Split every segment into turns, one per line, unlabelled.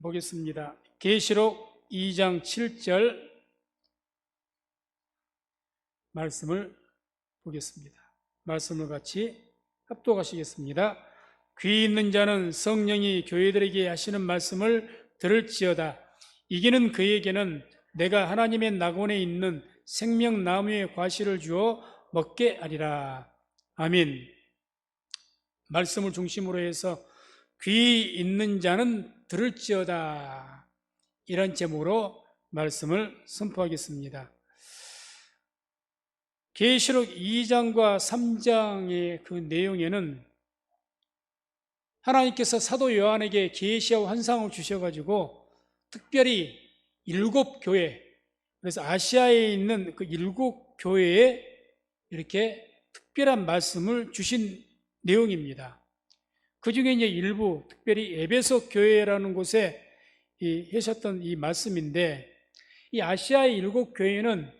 보겠습니다. 계시록 2장 7절 말씀을 보겠습니다. 말씀을 같이 합독하시겠습니다. 귀 있는 자는 성령이 교회들에게 하시는 말씀을 들을지어다. 이기는 그에게는 내가 하나님의 낙원에 있는 생명나무의 과실을 주어 먹게 하리라. 아멘. 말씀을 중심으로 해서 귀 있는 자는 들을지어다, 이런 제목으로 말씀을 선포하겠습니다. 계시록 2장과 3장의 그 내용에는 하나님께서 사도 요한에게 계시와 환상을 주셔가지고 특별히 7교회, 그래서 아시아에 있는 그 7교회에 이렇게 특별한 말씀을 주신 내용입니다. 그 중에 이제 일부, 특별히 에베소 교회라는 곳에 하셨던 이 말씀인데, 이 아시아의 7교회는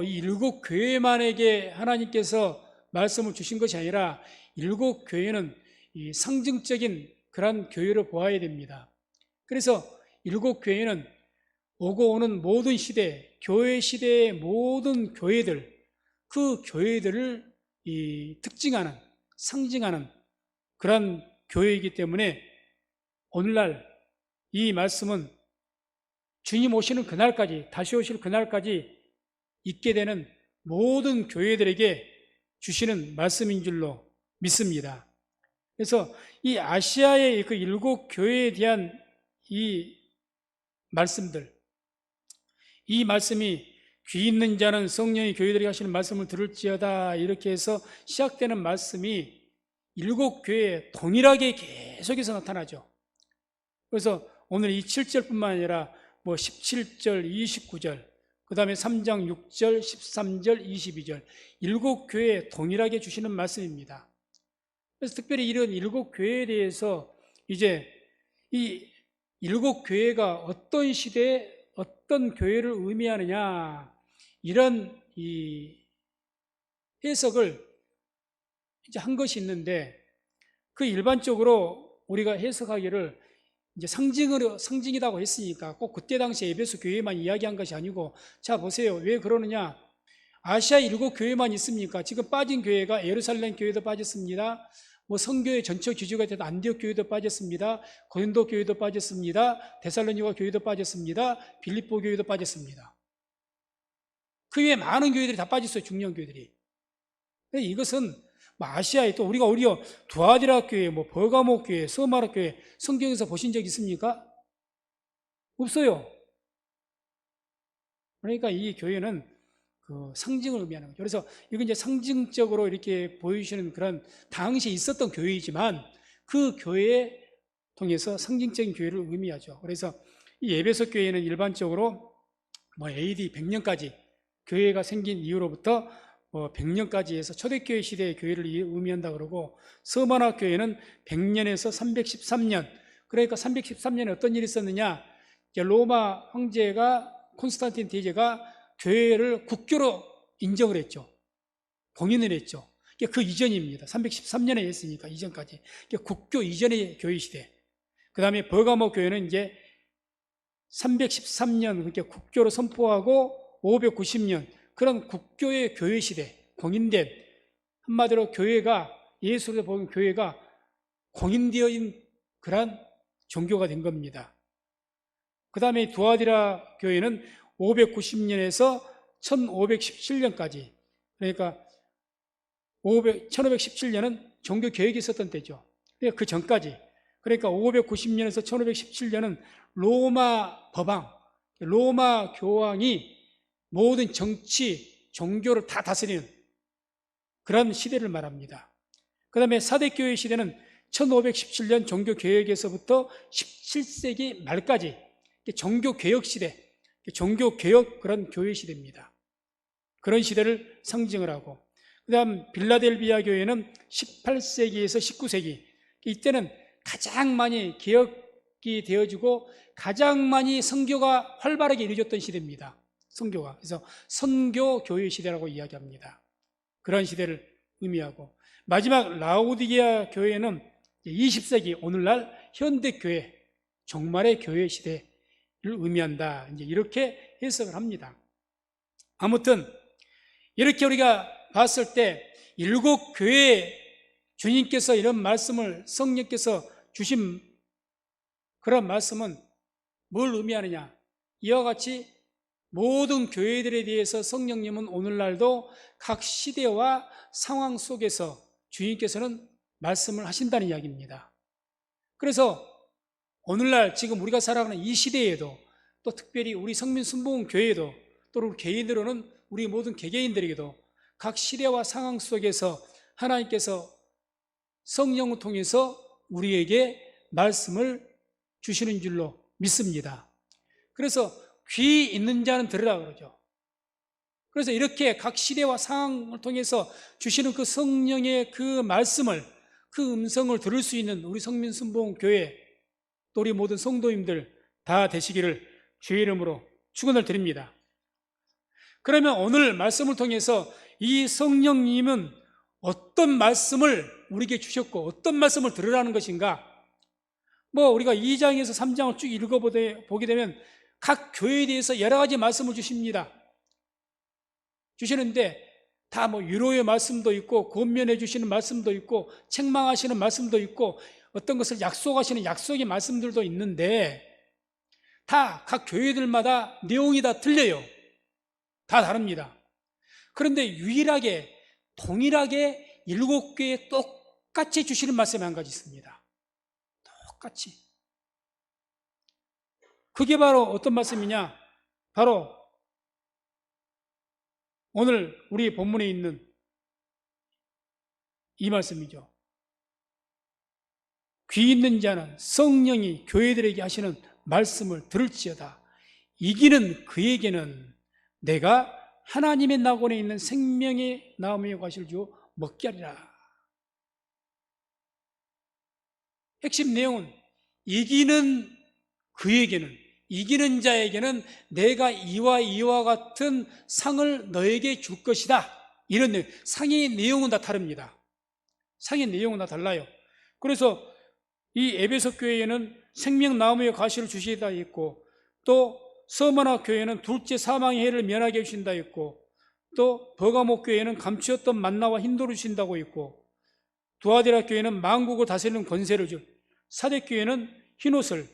이 7교회만에게 하나님께서 말씀을 주신 것이 아니라 7교회는 이 상징적인 그런 교회로 보아야 됩니다. 그래서 7교회는 오고 오는 모든 시대, 교회 시대의 모든 교회들, 그 교회들을 특징하는, 상징하는 그런 교회이기 때문에 오늘날 이 말씀은 주님 오시는 그날까지, 다시 오실 그날까지 있게 되는 모든 교회들에게 주시는 말씀인 줄로 믿습니다. 그래서 이 아시아의 그 7교회에 대한 이 말씀들, 이 말씀이 귀 있는 자는 성령이 교회들에게 하시는 말씀을 들을지어다, 이렇게 해서 시작되는 말씀이 7교회에 동일하게 계속해서 나타나죠. 그래서 오늘 이 7절뿐만 아니라 17절, 29절, 그 다음에 3장 6절, 13절, 22절 7교회에 동일하게 주시는 말씀입니다. 그래서 특별히 이런 7교회에 대해서 이제 이 7교회가 어떤 시대에 어떤 교회를 의미하느냐, 이런 이 해석을 이제 한 것이 있는데, 그 일반적으로 우리가 해석하기를 이제 상징이라고 했으니까 꼭 그때 당시 에베소 교회만 이야기한 것이 아니고, 자 보세요, 왜 그러느냐, 아시아 7교회만 있습니까? 지금 빠진 교회가 예루살렘 교회도 빠졌습니다. 성교의 전체 기주가 됐던 안디옥 교회도 빠졌습니다. 고린도 교회도 빠졌습니다. 데살로니가 교회도 빠졌습니다. 빌립보 교회도 빠졌습니다. 그 외에 많은 교회들이 다 빠졌어요, 중년 교회들이. 이것은 아시아에 또 우리가 두아디라 교회, 버가모 교회, 서마라 교회 성경에서 보신 적 있습니까? 없어요. 그러니까 이 교회는 그 상징을 의미하는 거죠. 그래서 이건 이제 상징적으로 이렇게 보여주시는 그런 당시에 있었던 교회이지만 그 교회에 통해서 상징적인 교회를 의미하죠. 그래서 이 에베소 교회는 일반적으로 AD 100년까지 교회가 생긴 이후로부터 100년까지 해서 초대교회 시대의 교회를 의미한다 그러고, 서마나 교회는 100년에서 313년, 그러니까 313년에 어떤 일이 있었느냐, 로마 황제가 콘스탄틴 대제가 교회를 국교로 인정을 했죠. 공인을 했죠. 그 이전입니다. 313년에 했으니까 이전까지. 국교 이전의 교회 시대. 그 다음에 버가모 교회는 이제 313년 그렇게 국교로 선포하고 590년 그런 국교의 교회 시대, 공인된, 한마디로 교회가, 예수로 보면 교회가 공인되어진 그런 종교가 된 겁니다. 그 다음에 두아디라 교회는 590년에서 1517년까지, 그러니까 1517년은 종교 개혁이 있었던 때죠. 그 전까지, 그러니까 590년에서 1517년은 로마 법왕, 로마 교황이 모든 정치, 종교를 다 다스리는 그런 시대를 말합니다. 그 다음에 사대교회 시대는 1517년 종교개혁에서부터 17세기 말까지 종교개혁 시대, 종교개혁 그런 교회 시대입니다. 그런 시대를 상징을 하고, 그 다음 빌라델비아 교회는 18세기에서 19세기, 이때는 가장 많이 개혁이 되어지고 가장 많이 선교가 활발하게 이루어졌던 시대입니다. 선교가. 그래서 선교교회 시대라고 이야기합니다. 그런 시대를 의미하고, 마지막 라오디게아 교회는 20세기 오늘날 현대교회, 종말의 교회 시대를 의미한다. 이제 이렇게 해석을 합니다. 아무튼 이렇게 우리가 봤을 때 일곱 교회에 주님께서 이런 말씀을 성령께서 주신 그런 말씀은 뭘 의미하느냐? 이와 같이 모든 교회들에 대해서 성령님은 오늘날도 각 시대와 상황 속에서 주님께서는 말씀을 하신다는 이야기입니다. 그래서 오늘날 지금 우리가 살아가는 이 시대에도 또 특별히 우리 성민순복음교회에도 또 우리 개인으로는 우리 모든 개개인들에게도 각 시대와 상황 속에서 하나님께서 성령을 통해서 우리에게 말씀을 주시는 줄로 믿습니다. 그래서 귀 있는 자는 들으라 그러죠. 그래서 이렇게 각 시대와 상황을 통해서 주시는 그 성령의 그 말씀을, 그 음성을 들을 수 있는 우리 성민순복음교회 또 우리 모든 성도님들 다 되시기를 주의 이름으로 축원을 드립니다. 그러면 오늘 말씀을 통해서 이 성령님은 어떤 말씀을 우리에게 주셨고 어떤 말씀을 들으라는 것인가? 우리가 2장에서 3장을 쭉 읽어보게 되면 각 교회에 대해서 여러 가지 말씀을 주시는데 다 위로의 말씀도 있고 권면해 주시는 말씀도 있고 책망하시는 말씀도 있고 어떤 것을 약속하시는 약속의 말씀들도 있는데 다 각 교회들마다 내용이 다 틀려요. 다 다릅니다. 그런데 유일하게 동일하게 7교회에 똑같이 주시는 말씀이 한 가지 있습니다. 똑같이. 그게 바로 어떤 말씀이냐? 바로 오늘 우리 본문에 있는 이 말씀이죠. 귀 있는 자는 성령이 교회들에게 하시는 말씀을 들을지어다. 이기는 그에게는 내가 하나님의 낙원에 있는 생명의 나무의 과실을 주어 먹게 하리라. 핵심 내용은 이기는 그에게는, 이기는 자에게는 내가 이와 이와 같은 상을 너에게 줄 것이다. 이런 내용. 상의 내용은 다 다릅니다. 상의 내용은 다 달라요. 그래서 이 에베소 교회에는 생명나무의 과실을 주시다 했고, 또 서머나 교회는 둘째 사망의 해를 면하게 해주신다 했고, 또 버가모 교회는 감추었던 만나와 흰돌을 주신다고 했고, 두아디라 교회는 만국을 다스리는 권세를 줄, 사뎃 교회는 흰옷을,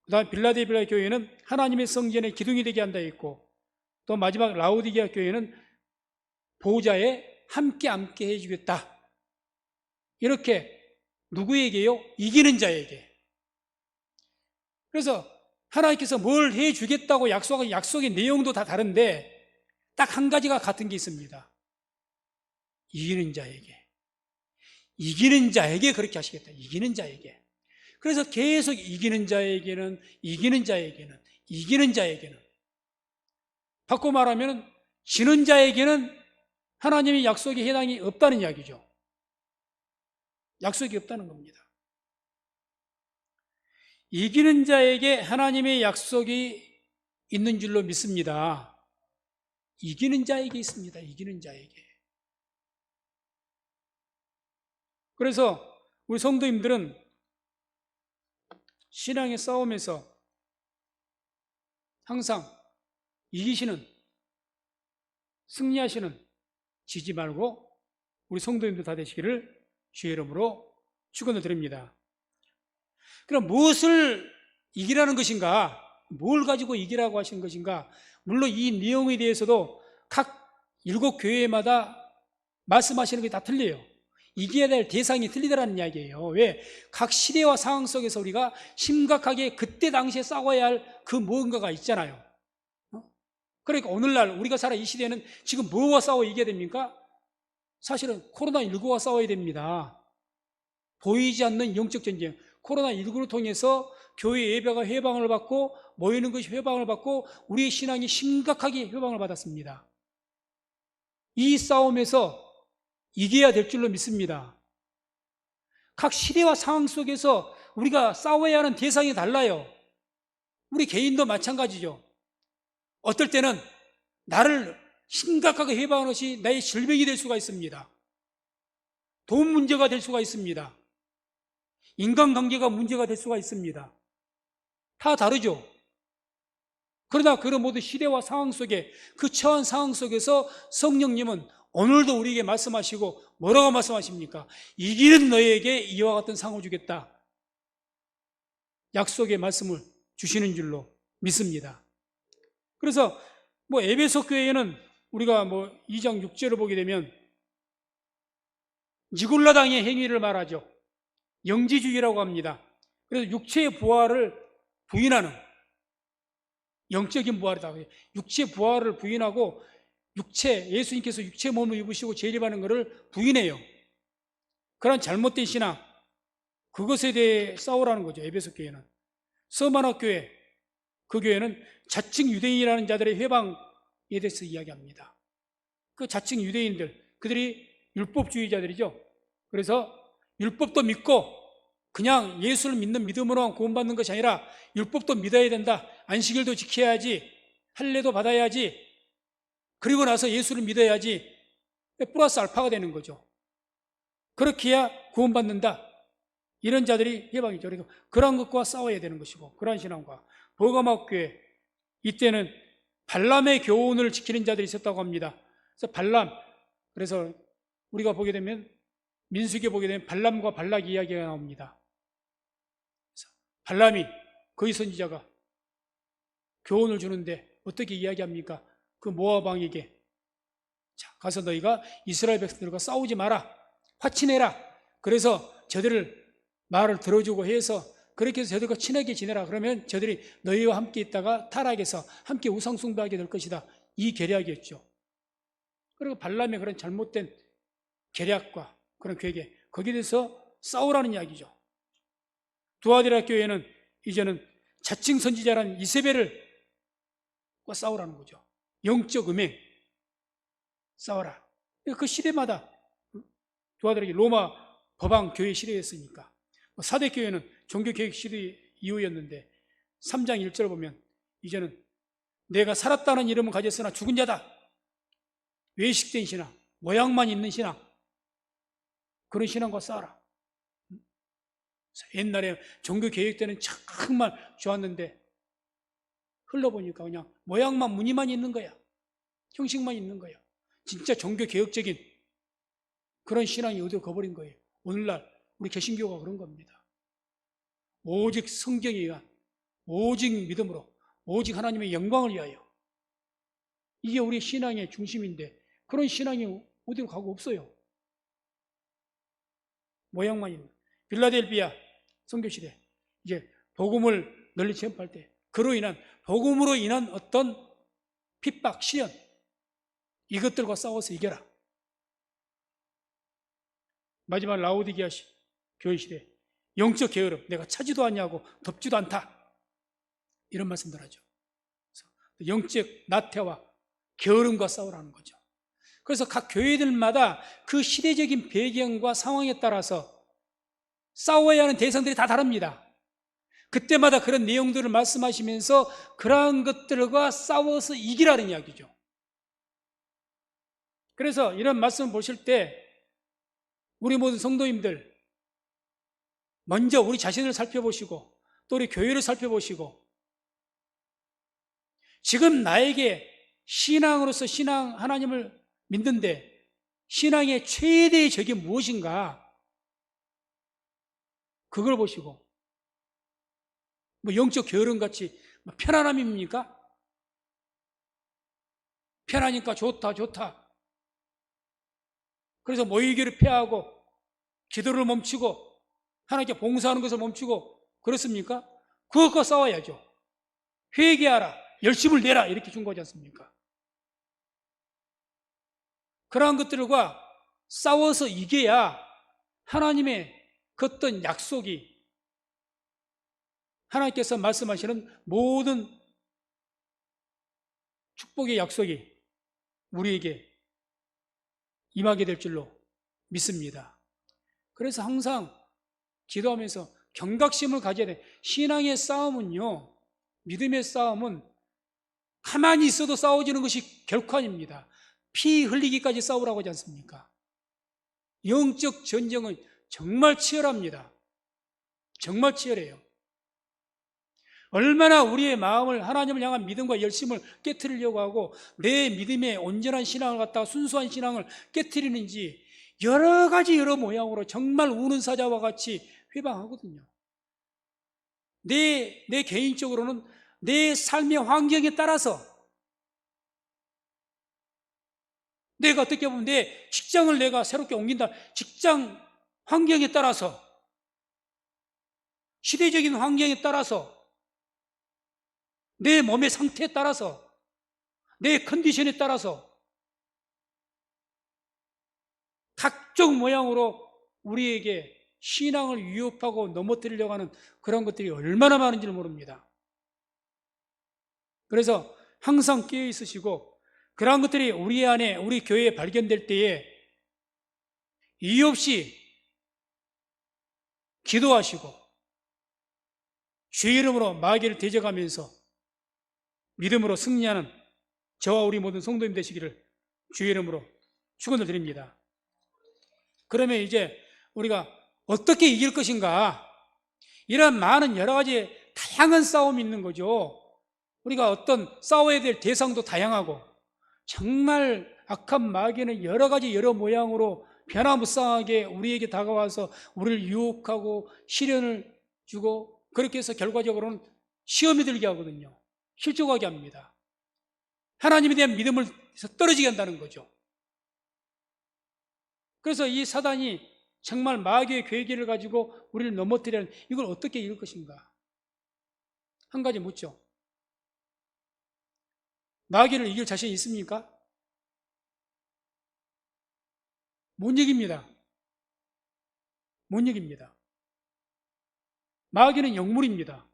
그 다음 빌라델비아 교회는 하나님의 성전의 기둥이 되게 한다 했고, 또 마지막 라오디게아 교회는 보좌에 함께 해주겠다. 이렇게 누구에게요? 이기는 자에게. 그래서 하나님께서 뭘 해주겠다고 약속한 약속의 내용도 다 다른데 딱 한 가지가 같은 게 있습니다. 이기는 자에게. 이기는 자에게 그렇게 하시겠다. 이기는 자에게. 그래서 계속 이기는 자에게는 바꿔 말하면 지는 자에게는 하나님의 약속에 해당이 없다는 이야기죠. 약속이 없다는 겁니다. 이기는 자에게 하나님의 약속이 있는 줄로 믿습니다. 이기는 자에게 있습니다. 이기는 자에게. 그래서 우리 성도님들은 신앙의 싸움에서 항상 이기시는, 승리하시는, 지지 말고 우리 성도님들 다 되시기를 주의 이름으로 축원을 드립니다. 그럼 무엇을 이기라는 것인가? 뭘 가지고 이기라고 하시는 것인가? 물론 이 내용에 대해서도 각 7교회마다 말씀하시는 게 다 틀려요. 이겨야 될 대상이 틀리더라는 이야기예요. 왜? 각 시대와 상황 속에서 우리가 심각하게 그때 당시에 싸워야 할 그 무언가가 있잖아요. 그러니까 오늘날 우리가 살아 이 시대에는 지금 뭐와 싸워 이겨야 됩니까? 사실은 코로나19와 싸워야 됩니다. 보이지 않는 영적 전쟁. 코로나19를 통해서 교회 예배가 회방을 받고 모이는 것이 회방을 받고 우리의 신앙이 심각하게 회방을 받았습니다. 이 싸움에서 이겨야 될 줄로 믿습니다. 각 시대와 상황 속에서 우리가 싸워야 하는 대상이 달라요. 우리 개인도 마찬가지죠. 어떨 때는 나를 심각하게 해방하는 것이 나의 질병이 될 수가 있습니다. 돈 문제가 될 수가 있습니다. 인간관계가 문제가 될 수가 있습니다. 다 다르죠. 그러나 그런 모든 시대와 상황 속에, 그 처한 상황 속에서 성령님은 오늘도 우리에게 말씀하시고 뭐라고 말씀하십니까? 이기는 너에게 이와 같은 상을 주겠다. 약속의 말씀을 주시는 줄로 믿습니다. 그래서 에베소 교회에는 우리가 2장 6절을 보게 되면 니골라당의 행위를 말하죠. 영지주의라고 합니다. 그래서 육체의 부활을 부인하는, 영적인 부활이다. 육체의 부활을 부인하고 예수님께서 육체 몸을 입으시고 재림하는 것을 부인해요. 그런 잘못된 신앙, 그것에 대해 싸우라는 거죠. 에베소 교회는. 서만학 교회, 그 교회는 자칭 유대인이라는 자들의 회방에 대해서 이야기합니다. 그 자칭 유대인들, 그들이 율법주의자들이죠. 그래서 율법도 믿고 그냥 예수를 믿는 믿음으로만 구원받는 것이 아니라 율법도 믿어야 된다. 안식일도 지켜야지, 할례도 받아야지, 그리고 나서 예수를 믿어야지, 플러스 알파가 되는 거죠. 그렇게 해야 구원받는다. 이런 자들이 해방이죠. 그러니까 그런 것과 싸워야 되는 것이고, 그러한 신앙과 버가모 교회, 이때는 발람의 교훈을 지키는 자들이 있었다고 합니다. 그래서 그래서 우리가 보게 되면 민수기에 보게 되면 발람과 발락 이야기가 나옵니다. 발람이, 거의 선지자가 교훈을 주는데 어떻게 이야기합니까? 그 모압 왕에게, 자, 가서 너희가 이스라엘 백성들과 싸우지 마라, 화친해라. 그래서 저들을 말을 들어주고 해서 그렇게 해서 저들과 친하게 지내라. 그러면 저들이 너희와 함께 있다가 타락해서 함께 우상숭배하게 될 것이다. 이 계략이었죠. 그리고 발람의 그런 잘못된 계략과 그런 계획에, 거기에 대해서 싸우라는 이야기죠. 두아디라 교회는 이제는 자칭 선지자라는 이세벨과 싸우라는 거죠. 영적 음행, 싸워라. 그 시대마다, 두아디라 교회, 로마 법왕 교회 시대였으니까. 사대교회는 종교개혁 시대 이후였는데 3장 1절을 보면 이제는 내가 살았다는 이름은 가졌으나 죽은 자다. 외식된 신앙, 모양만 있는 신앙, 그런 신앙과 싸워라. 옛날에 종교개혁 때는 정말 좋았는데 흘러보니까 그냥 모양만, 무늬만 있는 거야. 형식만 있는 거야. 진짜 종교개혁적인 그런 신앙이 어디로 가버린 거예요. 오늘날 우리 개신교가 그런 겁니다. 오직 성경에 의한, 오직 믿음으로, 오직 하나님의 영광을 위하여. 이게 우리 신앙의 중심인데 그런 신앙이 어디로 가고 없어요. 모양만 있는. 빌라델비아 선교시대, 이제 복음을 널리 전파할 때 복음으로 인한 어떤 핍박, 시련, 이것들과 싸워서 이겨라. 마지막 라오디게아 교회 시대, 영적 게으름, 내가 차지도 않냐고 덥지도 않다, 이런 말씀들 하죠. 영적 나태와 게으름과 싸우라는 거죠. 그래서 각 교회들마다 그 시대적인 배경과 상황에 따라서 싸워야 하는 대상들이 다 다릅니다. 그때마다 그런 내용들을 말씀하시면서 그러한 것들과 싸워서 이기라는 이야기죠. 그래서 이런 말씀을 보실 때 우리 모든 성도님들, 먼저 우리 자신을 살펴보시고 또 우리 교회를 살펴보시고, 지금 나에게 신앙으로서 하나님을 믿는데 신앙의 최대의 적이 무엇인가, 그걸 보시고, 영적 게으름같이 편안함입니까? 편하니까 좋다. 그래서 모이기를 피하고 기도를 멈추고 하나님께 봉사하는 것을 멈추고 그렇습니까? 그것과 싸워야죠. 회개하라, 열심을 내라, 이렇게 준 거지 않습니까? 그러한 것들과 싸워서 이겨야 하나님의 그 어떤 약속이, 하나님께서 말씀하시는 모든 축복의 약속이 우리에게 임하게 될 줄로 믿습니다. 그래서 항상 기도하면서 경각심을 가져야 돼. 신앙의 싸움은요, 믿음의 싸움은 가만히 있어도 싸워지는 것이 결코 아닙니다. 피 흘리기까지 싸우라고 하지 않습니까? 영적 전쟁은 정말 치열합니다. 정말 치열해요. 얼마나 우리의 마음을 하나님을 향한 믿음과 열심을 깨트리려고 하고 내 믿음의 온전한 신앙을 갖다가 순수한 신앙을 깨트리는지 여러 가지 여러 모양으로 정말 우는 사자와 같이 회방하거든요. 내 개인적으로는 내 삶의 환경에 따라서 내가 어떻게 보면 내 직장을 내가 새롭게 옮긴다. 직장 환경에 따라서 시대적인 환경에 따라서 내 몸의 상태에 따라서 내 컨디션에 따라서 각종 모양으로 우리에게 신앙을 위협하고 넘어뜨리려고 하는 그런 것들이 얼마나 많은지를 모릅니다. 그래서 항상 깨어 있으시고 그러한 것들이 우리 안에 우리 교회에 발견될 때에 이유 없이 기도하시고 주의 이름으로 마귀를 대적하면서 믿음으로 승리하는 저와 우리 모든 성도님 되시기를 주의 이름으로 축원을 드립니다. 그러면 이제 우리가 어떻게 이길 것인가? 이런 많은 여러 가지 다양한 싸움이 있는 거죠. 우리가 어떤 싸워야 될 대상도 다양하고 정말 악한 마귀는 여러 가지 여러 모양으로 변화무쌍하게 우리에게 다가와서 우리를 유혹하고 시련을 주고 그렇게 해서 결과적으로는 시험에 들게 하거든요. 실족하게 합니다. 하나님에 대한 믿음을 떨어지게 한다는 거죠. 그래서 이 사단이 정말 마귀의 계기를 가지고 우리를 넘어뜨리는 이걸 어떻게 이길 것인가? 한 가지 묻죠. 마귀를 이길 자신이 있습니까? 못 이깁니다. 못 이깁니다. 마귀는 영물입니다.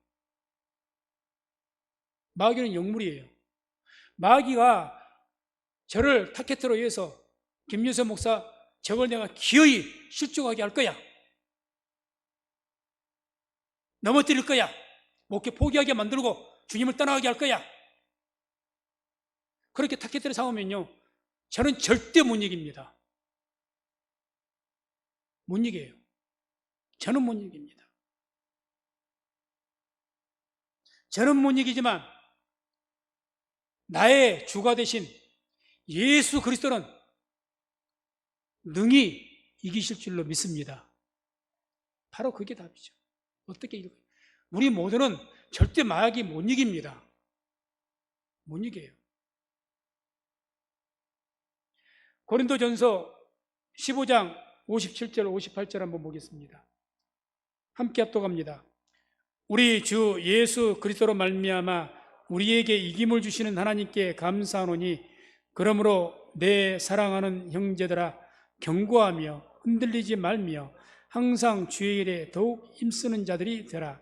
마귀는 영물이에요. 마귀가 저를 타겟으로 해서 김유세 목사 저걸 내가 기어이 실족하게 할 거야. 넘어뜨릴 거야. 목회 포기하게 만들고 주님을 떠나게 할 거야. 그렇게 타겟으로 삼으면요, 저는 절대 못 이깁니다. 못 이겨요. 저는 못 이깁니다. 저는 못 이기지만 나의 주가 되신 예수 그리스도는 능히 이기실 줄로 믿습니다. 바로 그게 답이죠. 어떻게 이겨요? 우리 모두는 절대 마귀 못 이깁니다. 못 이겨요. 고린도전서 15장 57절 58절 한번 보겠습니다. 함께 합독합니다. 우리 주 예수 그리스도로 말미암아 우리에게 이김을 주시는 하나님께 감사하노니 그러므로 내 사랑하는 형제들아 경고하며 흔들리지 말며 항상 주의 일에 더욱 힘쓰는 자들이 되라.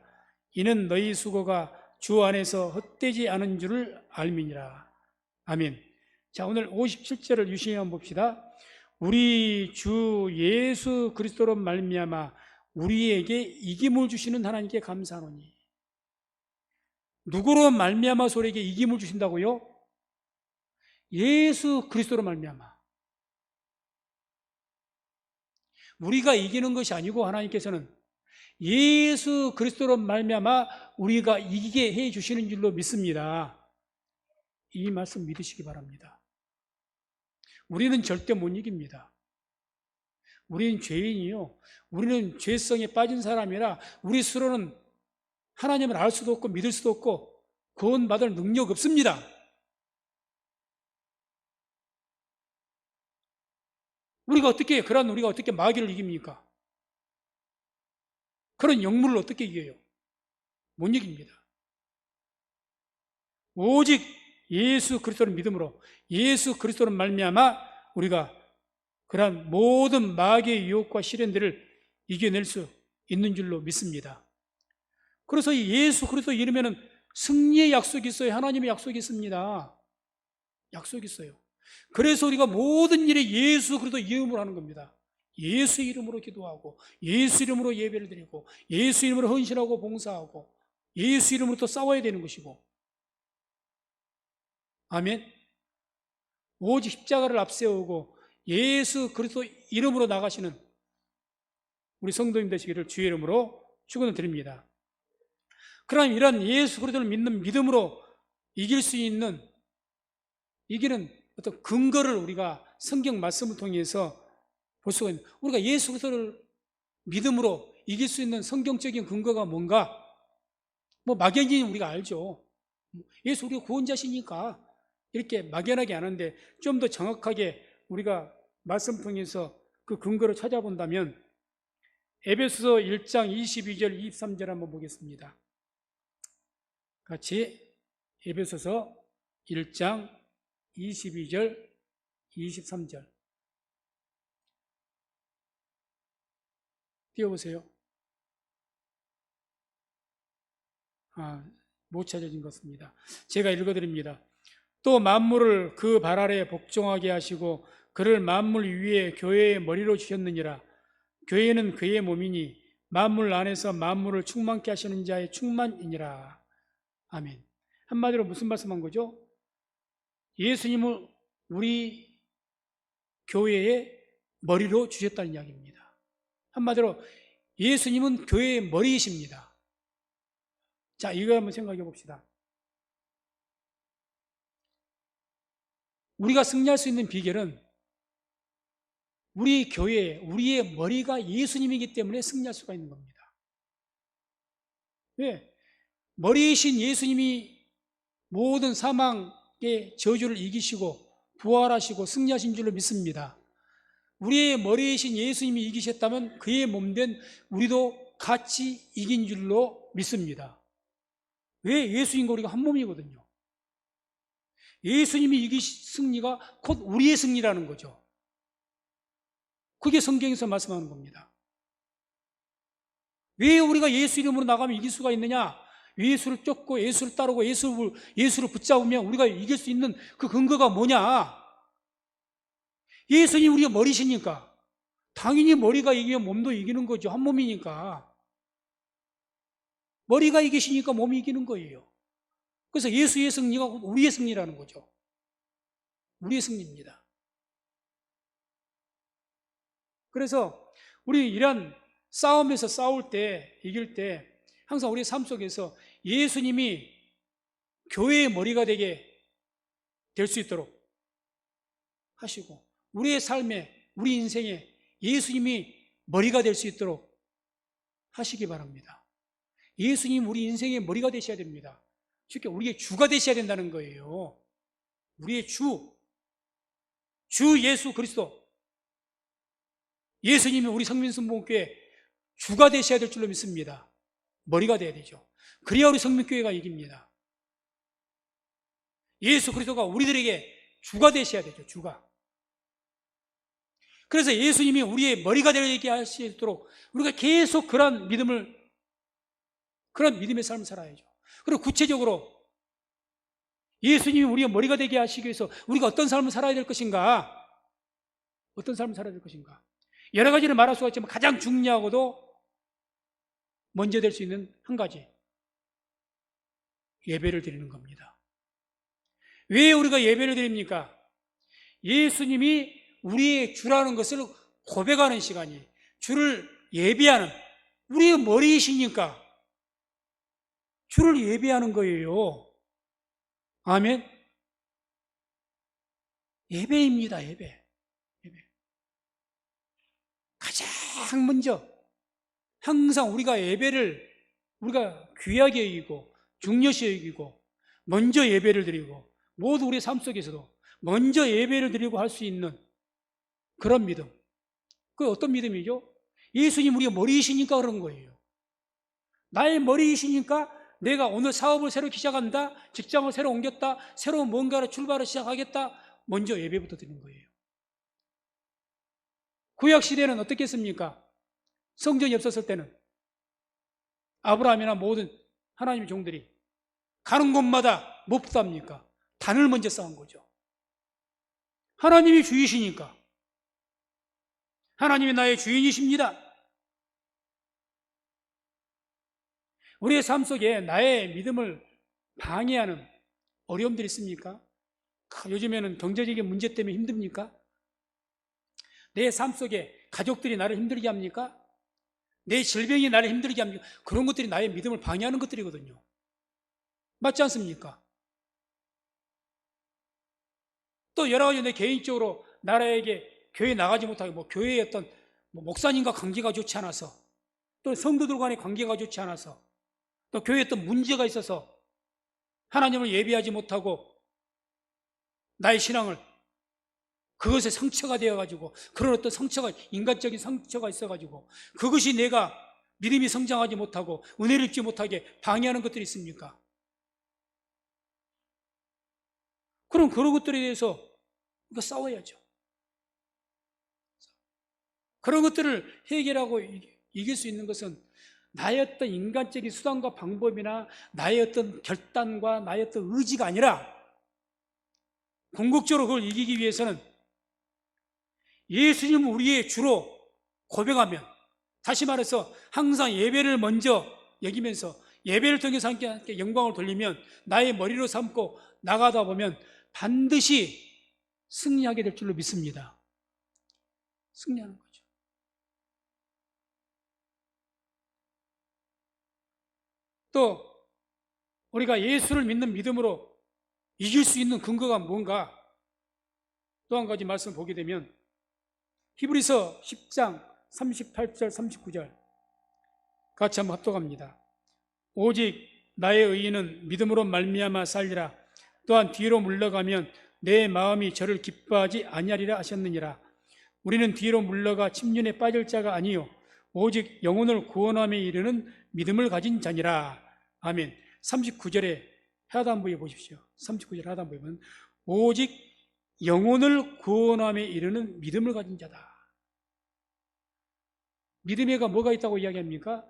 이는 너희 수고가 주 안에서 헛되지 않은 줄을 알미니라. 아멘. 자, 오늘 57절을 유심히 한번 봅시다. 우리 주 예수 그리스도로 말미암아 우리에게 이김을 주시는 하나님께 감사하노니. 누구로 말미암아 우리에게 이김을 주신다고요? 예수 그리스도로 말미암아. 우리가 이기는 것이 아니고 하나님께서는 예수 그리스도로 말미암아 우리가 이기게 해 주시는 줄로 믿습니다. 이 말씀 믿으시기 바랍니다. 우리는 절대 못 이깁니다. 우리는 죄인이요. 우리는 죄성에 빠진 사람이라 우리 스스로는 하나님을 알 수도 없고 믿을 수도 없고 구원받을 능력 없습니다. 우리가 어떻게 마귀를 이깁니까? 그런 영물을 어떻게 이겨요? 못 이깁니다. 오직 예수 그리스도를 믿음으로 예수 그리스도를 말미암아 우리가 그러한 모든 마귀의 유혹과 시련들을 이겨낼 수 있는 줄로 믿습니다. 그래서 이 예수 그리스도 이름에는 승리의 약속이 있어요. 하나님의 약속이 있습니다. 약속이 있어요. 그래서 우리가 모든 일에 예수 그리스도 이름으로 하는 겁니다. 예수 이름으로 기도하고 예수 이름으로 예배를 드리고 예수 이름으로 헌신하고 봉사하고 예수 이름으로 또 싸워야 되는 것이고. 아멘. 오직 십자가를 앞세우고 예수 그리스도 이름으로 나가시는 우리 성도님 되시기를 주의 이름으로 축원을 드립니다. 그럼 이런 예수 그리스도를 믿는 믿음으로 이길 수 있는, 이기는 어떤 근거를 우리가 성경 말씀을 통해서 볼 수가 있는, 우리가 예수 그리스도를 믿음으로 이길 수 있는 성경적인 근거가 뭔가? 뭐 막연히 우리가 알죠. 예수 우리가 구원자시니까 이렇게 막연하게 아는데, 좀 더 정확하게 우리가 말씀 통해서 그 근거를 찾아본다면 에베소서 1장 22절 23절 한번 보겠습니다. 같이 에베소서 1장 22절 23절 띄워보세요. 못 찾아진 것 같습니다. 제가 읽어드립니다. 또 만물을 그 발 아래 복종하게 하시고 그를 만물 위에 교회의 머리로 주셨느니라. 교회는 그의 몸이니 만물 안에서 만물을 충만케 하시는 자의 충만이니라. 아멘. 한마디로 무슨 말씀한 거죠? 예수님을 우리 교회의 머리로 주셨다는 이야기입니다. 한마디로 예수님은 교회의 머리이십니다. 자, 이거 한번 생각해 봅시다. 우리가 승리할 수 있는 비결은 우리 교회, 우리의 머리가 예수님이기 때문에 승리할 수가 있는 겁니다. 왜? 머리이신 예수님이 모든 사망의 저주를 이기시고 부활하시고 승리하신 줄로 믿습니다. 우리의 머리이신 예수님이 이기셨다면 그의 몸된 우리도 같이 이긴 줄로 믿습니다. 왜? 예수님과 우리가 한 몸이거든요. 예수님이 이기신 승리가 곧 우리의 승리라는 거죠. 그게 성경에서 말씀하는 겁니다. 왜 우리가 예수 이름으로 나가면 이길 수가 있느냐? 예수를 쫓고 예수를 따르고 예수를 붙잡으면 우리가 이길 수 있는 그 근거가 뭐냐? 예수님이 우리가 머리시니까 당연히 머리가 이기면 몸도 이기는 거죠. 한 몸이니까. 머리가 이기시니까 몸이 이기는 거예요. 그래서 예수의 승리가 우리의 승리라는 거죠. 우리의 승리입니다. 그래서 우리 이런 싸움에서 싸울 때, 이길 때 항상 우리 삶 속에서 예수님이 교회의 머리가 되게 될 수 있도록 하시고, 우리의 삶에, 우리 인생에 예수님이 머리가 될 수 있도록 하시기 바랍니다. 예수님 우리 인생의 머리가 되셔야 됩니다. 쉽게 우리의 주가 되셔야 된다는 거예요. 우리의 주 예수 그리스도, 예수님이 우리 성민순복음교회 주가 되셔야 될 줄로 믿습니다. 머리가 돼야 되죠. 그래야 우리 성민교회가 이깁니다. 예수 그리스도가 우리들에게 주가 되셔야 되죠. 주가. 그래서 예수님이 우리의 머리가 되게 하시도록 우리가 계속 그런 믿음의 삶을 살아야죠. 그리고 구체적으로 예수님이 우리의 머리가 되게 하시기 위해서 우리가 어떤 삶을 살아야 될 것인가? 어떤 삶을 살아야 될 것인가? 여러 가지를 말할 수가 있지만 가장 중요하고도 먼저 될 수 있는 한 가지, 예배를 드리는 겁니다. 왜 우리가 예배를 드립니까? 예수님이 우리의 주라는 것을 고백하는 시간이, 주를 예배하는, 우리의 머리이시니까 주를 예배하는 거예요. 아멘. 예배입니다. 예배. 가장 먼저 항상 우리가 예배를 우리가 귀하게 여기고 중요시 여기고 먼저 예배를 드리고, 모두 우리 삶 속에서도 먼저 예배를 드리고 할 수 있는 그런 믿음. 그게 어떤 믿음이죠? 예수님 우리의 머리이시니까 그런 거예요. 나의 머리이시니까 내가 오늘 사업을 새로 시작한다, 직장을 새로 옮겼다, 새로운 뭔가를 출발을 시작하겠다, 먼저 예배부터 드리는 거예요. 구약시대는 어떻게 했습니까? 성전이 없었을 때는 아브라함이나 모든 하나님의 종들이 가는 곳마다 무엇부터 합니까? 단을 먼저 쌓은 거죠. 하나님이 주이시니까, 하나님이 나의 주인이십니다. 우리의 삶 속에 나의 믿음을 방해하는 어려움들이 있습니까? 요즘에는 경제적인 문제 때문에 힘듭니까? 내 삶 속에 가족들이 나를 힘들게 합니까? 내 질병이 나를 힘들게 합니까? 그런 것들이 나의 믿음을 방해하는 것들이거든요. 맞지 않습니까? 또 여러 가지 내 개인적으로 나라에게 교회 나가지 못하게 교회의 어떤 목사님과 관계가 좋지 않아서, 또 성도들 간의 관계가 좋지 않아서, 또 교회에 어떤 문제가 있어서 하나님을 예배하지 못하고 나의 신앙을 그것에 상처가 되어가지고, 그런 어떤 상처가, 인간적인 상처가 있어가지고 그것이 내가 믿음이 성장하지 못하고 은혜를 입지 못하게 방해하는 것들이 있습니까? 그럼 그런 것들에 대해서 우리가 싸워야죠. 그런 것들을 해결하고 이길 수 있는 것은 나의 어떤 인간적인 수단과 방법이나 나의 어떤 결단과 나의 어떤 의지가 아니라, 궁극적으로 그걸 이기기 위해서는 예수님을 우리의 주로 고백하면, 다시 말해서 항상 예배를 먼저 여기면서 예배를 통해서 함께 영광을 돌리면, 나의 머리로 삼고 나가다 보면 반드시 승리하게 될 줄로 믿습니다. 승리하는 거죠. 또 우리가 예수를 믿는 믿음으로 이길 수 있는 근거가 뭔가, 또 한 가지 말씀을 보게 되면 히브리서 10장 38절 39절 같이 한번 합독합니다. 오직 나의 의인은 믿음으로 말미암아 살리라. 또한 뒤로 물러가면 내 마음이 저를 기뻐하지 아니하리라 하셨느니라. 우리는 뒤로 물러가 침륜에 빠질 자가 아니요 오직 영혼을 구원함에 이르는 믿음을 가진 자니라. 아멘. 39절에 하단부에 보십시오. 39절 하단부에 보면 오직 영혼을 구원함에 이르는 믿음을 가진 자다. 믿음에가 뭐가 있다고 이야기합니까?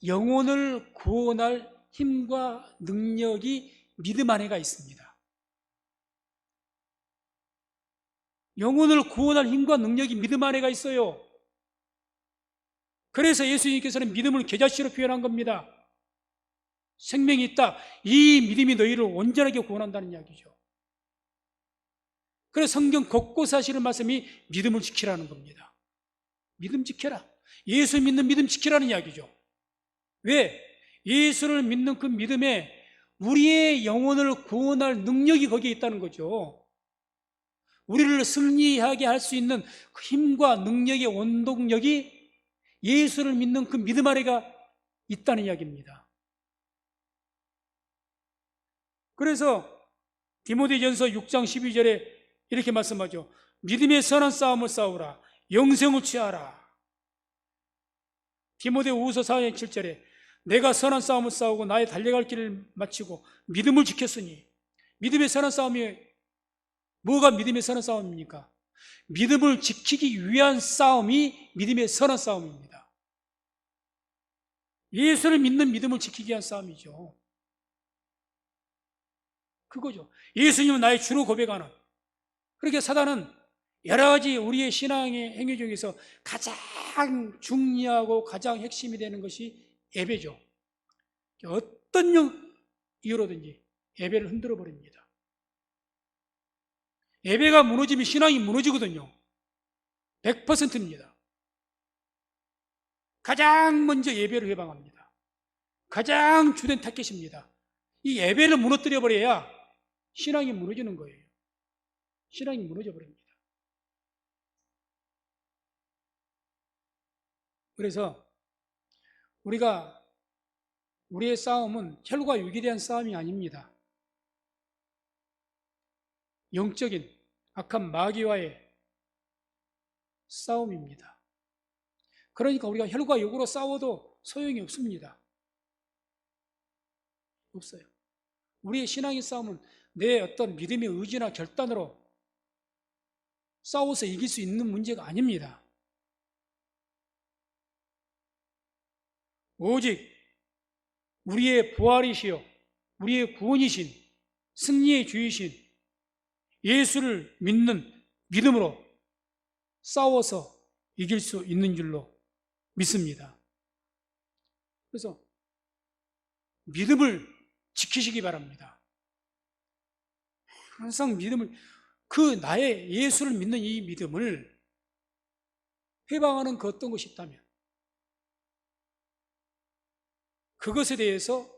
영혼을 구원할 힘과 능력이 믿음 안에가 있습니다. 영혼을 구원할 힘과 능력이 믿음 안에가 있어요. 그래서 예수님께서는 믿음을 겨자씨로 표현한 겁니다. 생명이 있다. 이 믿음이 너희를 온전하게 구원한다는 이야기죠. 그래서 성경 곳곳에 하시는 말씀이 믿음을 지키라는 겁니다. 믿음 지켜라. 예수 믿는 믿음 지키라는 이야기죠. 왜? 예수를 믿는 그 믿음에 우리의 영혼을 구원할 능력이 거기에 있다는 거죠. 우리를 승리하게 할 수 있는 그 힘과 능력의 원동력이 예수를 믿는 그 믿음 아래가 있다는 이야기입니다. 그래서 디모데전서 6장 12절에 이렇게 말씀하죠. 믿음의 선한 싸움을 싸우라. 영생을 취하라. 디모데후서 4장 7절에 내가 선한 싸움을 싸우고 나의 달려갈 길을 마치고 믿음을 지켰으니, 믿음의 선한 싸움이 뭐가 믿음의 선한 싸움입니까? 믿음을 지키기 위한 싸움이 믿음의 선한 싸움입니다. 예수를 믿는 믿음을 지키기 위한 싸움이죠. 그거죠. 예수님은 나의 주로 고백하는. 그렇게 사단은 여러 가지 우리의 신앙의 행위 중에서 가장 중요하고 가장 핵심이 되는 것이 예배죠. 어떤 이유로든지 예배를 흔들어 버립니다. 예배가 무너지면 신앙이 무너지거든요. 100%입니다. 가장 먼저 예배를 회방합니다. 가장 주된 타겟입니다. 이 예배를 무너뜨려 버려야 신앙이 무너지는 거예요. 신앙이 무너져 버립니다. 그래서 우리의 싸움은 혈과 육에 대한 싸움이 아닙니다. 영적인 악한 마귀와의 싸움입니다. 그러니까 우리가 혈과 육으로 싸워도 소용이 없습니다. 없어요. 우리의 신앙의 싸움은 내 어떤 믿음의 의지나 결단으로 싸워서 이길 수 있는 문제가 아닙니다. 오직 우리의 부활이시여 우리의 구원이신 승리의 주이신 예수를 믿는 믿음으로 싸워서 이길 수 있는 줄로 믿습니다. 그래서 믿음을 지키시기 바랍니다. 항상 믿음을, 나의 예수를 믿는 이 믿음을 회방하는 그 어떤 것이 있다면 그것에 대해서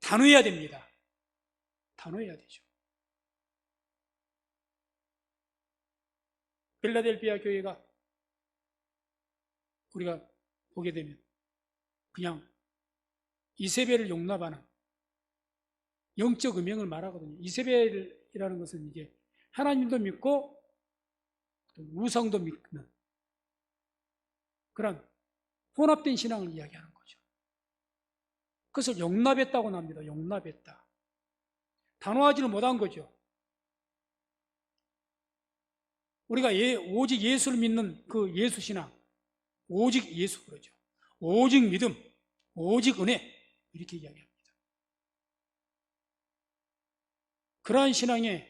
단호해야 됩니다. 단호해야 되죠. 필라델피아 교회가 우리가 보게 되면 그냥 이세벨을 용납하는 영적 음행을 말하거든요. 이세벨이라는 것은 이게 하나님도 믿고 우상도 믿는 그런 혼합된 신앙을 이야기하는 거죠. 그것을 용납했다고 합니다. 용납했다. 단호하지를 못한 거죠. 우리가 오직 예수를 믿는 그 예수 신앙, 오직 예수 그러죠. 오직 믿음, 오직 은혜 이렇게 이야기합니다. 그러한 신앙에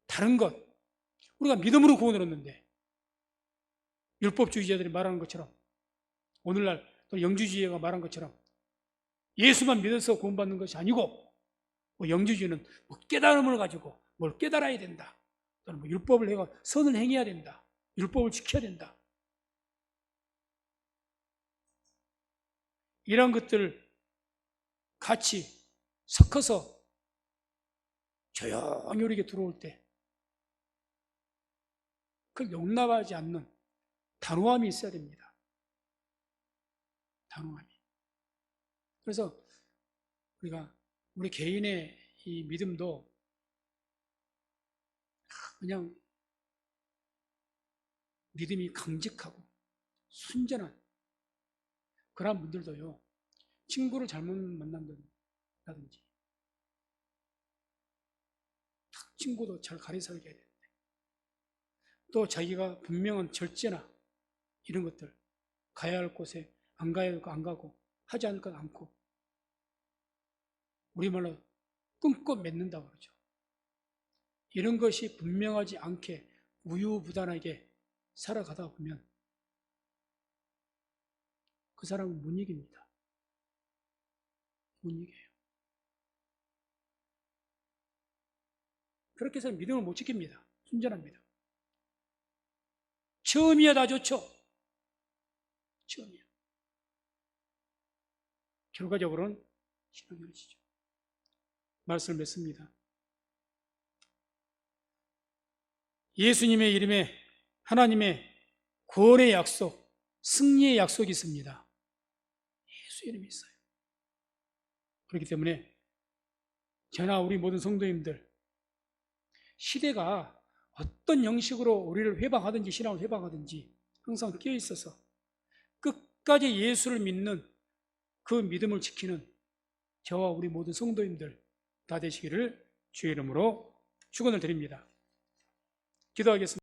다른 것, 우리가 믿음으로 구원을 얻는데 율법주의자들이 말하는 것처럼 오늘날 또 영주주의가 말한 것처럼 예수만 믿어서 구원받는 것이 아니고 영주주의는 깨달음을 가지고 뭘 깨달아야 된다. 또는 율법을 해가 선을 행해야 된다. 율법을 지켜야 된다. 이런 것들 같이 섞어서 조용히 우리에게 들어올 때 그걸 용납하지 않는 단호함이 있어야 됩니다. 단호함이. 그래서 우리가 우리 개인의 이 믿음도 그냥 믿음이 강직하고 순전한 그런 분들도요, 친구를 잘못 만난다든지 친구도 잘 가려 살게 되는데 또 자기가 분명한 절제나 이런 것들 가야 할 곳에 안 가야 할 거 안 가고 하지 않을 것 않고 우리말로 끊고 맺는다고 그러죠. 이런 것이 분명하지 않게 우유부단하게 살아가다 보면 그 사람은 못 이깁니다. 못 이겨요. 그렇게 해서 믿음을 못 지킵니다. 순전합니다. 처음이야 다 좋죠. 처음이야. 결과적으로는 신앙이 흐려지죠. 말씀을 맺습니다. 예수님의 이름에 하나님의 구원의 약속, 승리의 약속이 있습니다. 예수 이름이 있어요. 그렇기 때문에 저나 우리 모든 성도님들 시대가 어떤 형식으로 우리를 회방하든지 신앙을 회방하든지 항상 끼어 있어서 끝까지 예수를 믿는 그 믿음을 지키는 저와 우리 모든 성도님들 다 되시기를 주의 이름으로 축원을 드립니다. 기도하겠습니다.